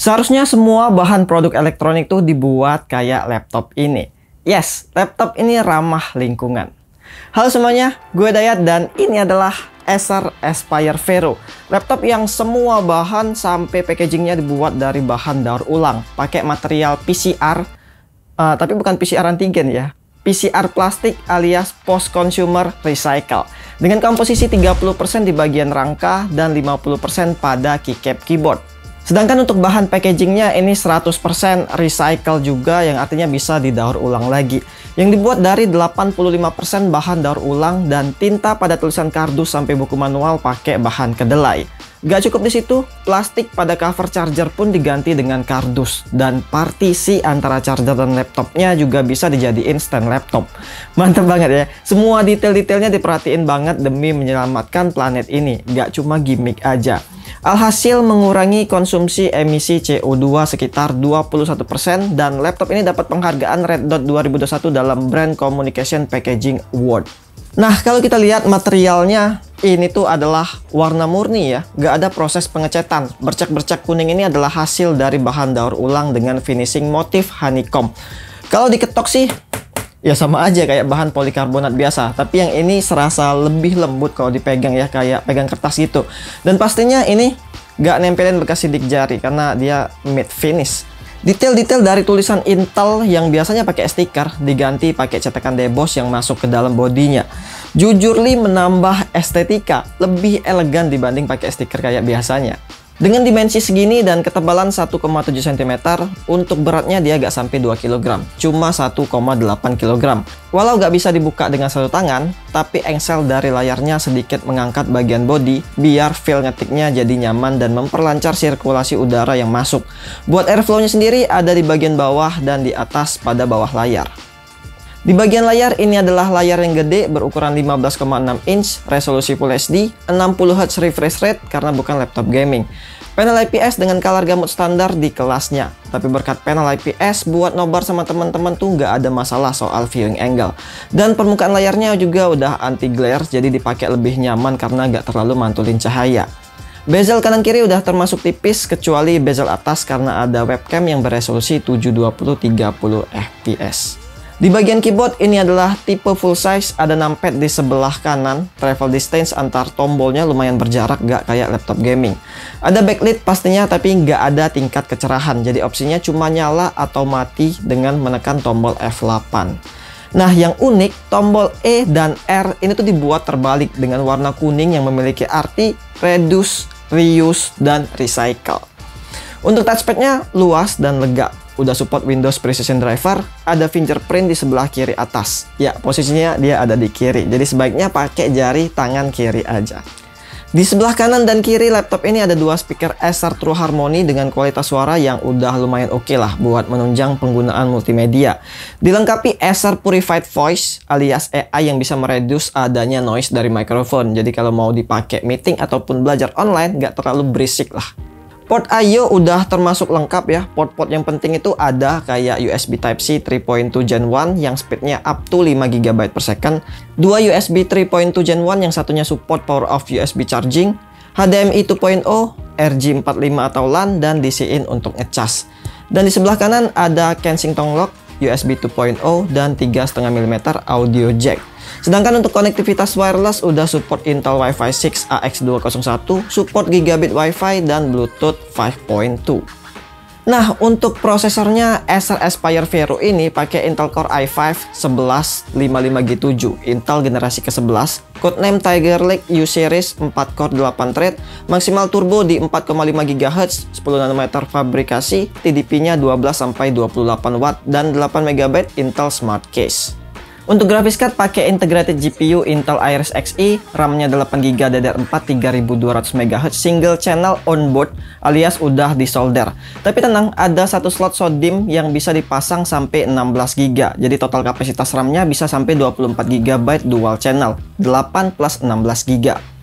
Seharusnya semua bahan produk elektronik tuh dibuat kayak laptop ini. Yes, laptop ini ramah lingkungan. Halo semuanya, gue Dayat dan ini adalah Acer Aspire Vero. Laptop yang semua bahan sampai packagingnya dibuat dari bahan daur ulang. Pakai material PCR, tapi bukan PCR antigen ya. PCR plastik alias post consumer recycle. Dengan komposisi 30% di bagian rangka dan 50% pada keycap keyboard. Sedangkan untuk bahan packagingnya ini 100% recycle juga, yang artinya bisa didaur ulang lagi. Yang dibuat dari 85% bahan daur ulang dan tinta pada tulisan kardus sampai buku manual pakai bahan kedelai. Gak cukup di situ, plastik pada cover charger pun diganti dengan kardus. Dan partisi antara charger dan laptopnya juga bisa dijadiin stand laptop. Mantap banget ya, semua detail-detailnya diperhatiin banget demi menyelamatkan planet ini. Gak cuma gimmick aja. Alhasil mengurangi konsumsi emisi CO2 sekitar 21% dan laptop ini dapat penghargaan Red Dot 2021 dalam Brand Communication Packaging Award. Nah, kalau kita lihat materialnya, ini tuh adalah warna murni ya, gak ada proses pengecetan. Bercak-bercak kuning ini adalah hasil dari bahan daur ulang dengan finishing motif honeycomb. Kalau diketok sih, ya sama aja kayak bahan polikarbonat biasa, tapi yang ini serasa lebih lembut kalau dipegang ya, kayak pegang kertas gitu. Dan pastinya ini gak nempelin bekas sidik jari karena dia matte finish. Detail-detail dari tulisan Intel yang biasanya pakai stiker diganti pakai cetakan deboss yang masuk ke dalam bodinya. Jujur li menambah estetika, lebih elegan dibanding pakai stiker kayak biasanya. Dengan dimensi segini dan ketebalan 1,7 cm, untuk beratnya dia gak sampai 2 kg, cuma 1,8 kg. Walau gak bisa dibuka dengan satu tangan, tapi engsel dari layarnya sedikit mengangkat bagian bodi, biar feel ngetiknya jadi nyaman dan memperlancar sirkulasi udara yang masuk. Buat airflow-nya sendiri ada di bagian bawah dan di atas pada bawah layar. Di bagian layar ini adalah layar yang gede berukuran 15,6 inch, resolusi Full HD, 60Hz refresh rate karena bukan laptop gaming. Panel IPS dengan color gamut standar di kelasnya. Tapi berkat panel IPS, buat nobar sama teman-teman tuh nggak ada masalah soal viewing angle. Dan permukaan layarnya juga udah anti glare, jadi dipakai lebih nyaman karena nggak terlalu mantulin cahaya. Bezel kanan kiri udah termasuk tipis kecuali bezel atas karena ada webcam yang beresolusi 720x30 fps. Di bagian keyboard ini adalah tipe full size, ada numpad di sebelah kanan, travel distance antar tombolnya lumayan berjarak, gak kayak laptop gaming. Ada backlit pastinya tapi nggak ada tingkat kecerahan, jadi opsinya cuma nyala atau mati dengan menekan tombol F8. Nah, yang unik, tombol E dan R ini tuh dibuat terbalik dengan warna kuning yang memiliki arti reduce, reuse, dan recycle. Untuk touchpadnya luas dan lega. Udah support Windows Precision Driver, ada fingerprint di sebelah kiri atas. Ya, posisinya dia ada di kiri, jadi sebaiknya pakai jari tangan kiri aja. Di sebelah kanan dan kiri laptop ini ada dua speaker Acer True Harmony dengan kualitas suara yang udah lumayan oke lah buat menunjang penggunaan multimedia. Dilengkapi Acer Purified Voice alias AI yang bisa mereduce adanya noise dari mikrofon. Jadi kalau mau dipakai meeting ataupun belajar online nggak terlalu berisik lah. Port I/O udah termasuk lengkap ya. Port-port yang penting itu ada kayak USB Type-C 3.2 Gen 1 yang speednya up to 5 GB per second, dua USB 3.2 Gen 1 yang satunya support power off USB charging, HDMI 2.0, RJ45 atau LAN, dan DC-in untuk ngecas. Dan di sebelah kanan ada Kensington lock, USB 2.0, dan 3,5 mm audio jack. Sedangkan untuk konektivitas wireless udah support Intel Wi-Fi 6 AX201, support Gigabit Wi-Fi, dan Bluetooth 5.2. Nah, untuk prosesornya Acer Aspire Vero ini pakai Intel Core i5 1155G7, Intel generasi ke-11, codename Tiger Lake U series 4 core 8 thread, maksimal turbo di 4,5 GHz, 10 nanometer fabrikasi, TDP-nya 12-28 watt, dan 8 MB Intel Smart Case. Untuk graphics card pakai integrated GPU Intel Iris Xe, RAM-nya 8GB DDR4 3200 MHz single channel onboard alias udah disolder. Tapi tenang, ada satu slot SODIMM yang bisa dipasang sampai 16GB. Jadi total kapasitas RAM-nya bisa sampai 24GB dual channel, 8 plus 16GB.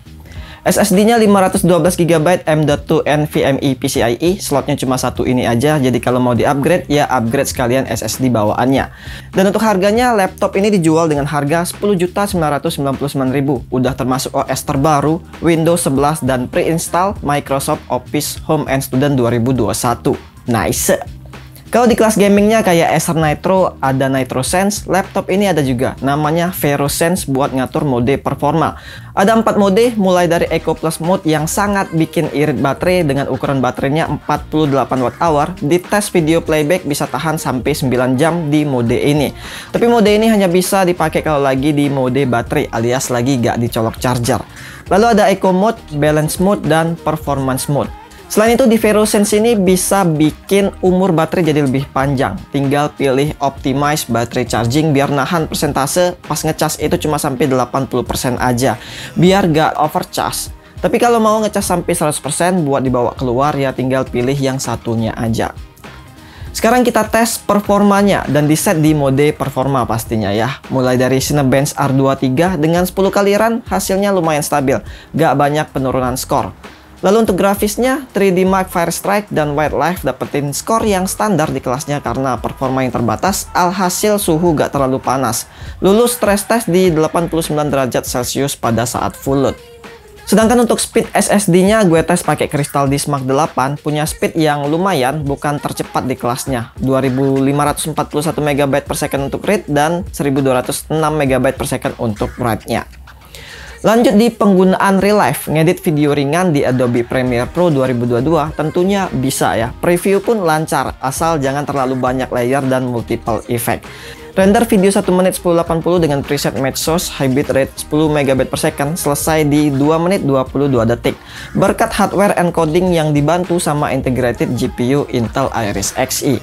SSD-nya 512GB M.2 NVMe PCIe, slotnya cuma satu ini aja, jadi kalau mau di-upgrade, ya upgrade sekalian SSD bawaannya. Dan untuk harganya, laptop ini dijual dengan harga Rp10.999.000, udah termasuk OS terbaru, Windows 11 dan pre-install Microsoft Office Home and Student 2021. Nice. Kalau di kelas gamingnya kayak Acer Nitro, ada Nitro Sense, laptop ini ada juga namanya Vero Sense buat ngatur mode performa. Ada 4 mode, mulai dari Eco Plus mode yang sangat bikin irit baterai dengan ukuran baterainya 48 Wh. Di tes video playback bisa tahan sampai 9 jam di mode ini. Tapi mode ini hanya bisa dipakai kalau lagi di mode baterai alias lagi gak dicolok charger. Lalu ada Eco Mode, Balance Mode, dan Performance Mode. Selain itu di Vero Sense ini bisa bikin umur baterai jadi lebih panjang. Tinggal pilih optimize baterai charging biar nahan persentase pas ngecas itu cuma sampai 80% aja. Biar gak overcharge. Tapi kalau mau ngecas sampai 100% buat dibawa keluar ya tinggal pilih yang satunya aja. Sekarang kita tes performanya dan di set di mode performa pastinya ya. Mulai dari Cinebench R23 dengan 10 kali run hasilnya lumayan stabil. Gak banyak penurunan skor. Lalu untuk grafisnya, 3D Mark Firestrike dan Wildlife dapetin skor yang standar di kelasnya karena performa yang terbatas, alhasil suhu gak terlalu panas. Lulus stress test di 89 derajat Celcius pada saat full load. Sedangkan untuk speed SSD-nya gue tes pakai Crystal Disk Mark 8, punya speed yang lumayan, bukan tercepat di kelasnya. 2541 MB per second untuk read dan 1206 MB per second untuk write-nya. Lanjut di penggunaan real life, ngedit video ringan di Adobe Premiere Pro 2022 tentunya bisa ya. Preview pun lancar, asal jangan terlalu banyak layer dan multiple effect. Render video 1 menit 1080 dengan preset match source high bitrate 10 MB per second selesai di 2 menit 22 detik. Berkat hardware encoding yang dibantu sama integrated GPU Intel Iris Xe.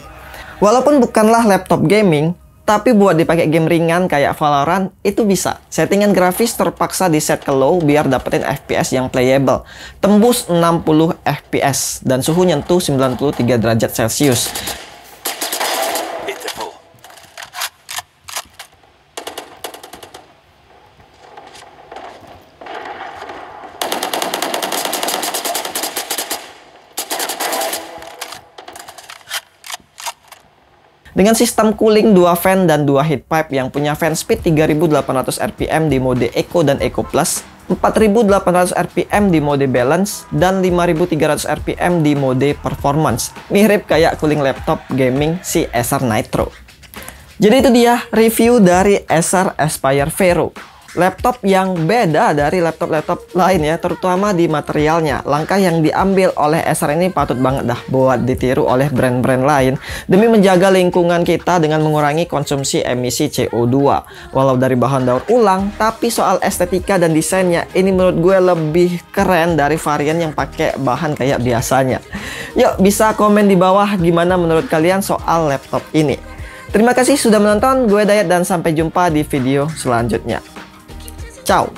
Walaupun bukanlah laptop gaming, tapi buat dipakai game ringan kayak Valorant itu bisa. Settingan grafis terpaksa di set ke low biar dapetin FPS yang playable. Tembus 60 FPS dan suhu nyentuh 93 derajat Celcius. Dengan sistem cooling 2 fan dan 2 heat pipe yang punya fan speed 3800 rpm di mode Eco dan Eco Plus, 4800 rpm di mode Balance, dan 5300 rpm di mode Performance. Mirip kayak cooling laptop gaming si Acer Nitro. Jadi itu dia review dari Acer Aspire Vero. Laptop yang beda dari laptop-laptop lain ya, terutama di materialnya. Langkah yang diambil oleh Acer ini patut banget dah buat ditiru oleh brand-brand lain demi menjaga lingkungan kita dengan mengurangi konsumsi emisi CO2. Walau dari bahan daur ulang, tapi soal estetika dan desainnya ini menurut gue lebih keren dari varian yang pakai bahan kayak biasanya. Yuk, bisa komen di bawah gimana menurut kalian soal laptop ini. Terima kasih sudah menonton, gue Dayat dan sampai jumpa di video selanjutnya. Ciao.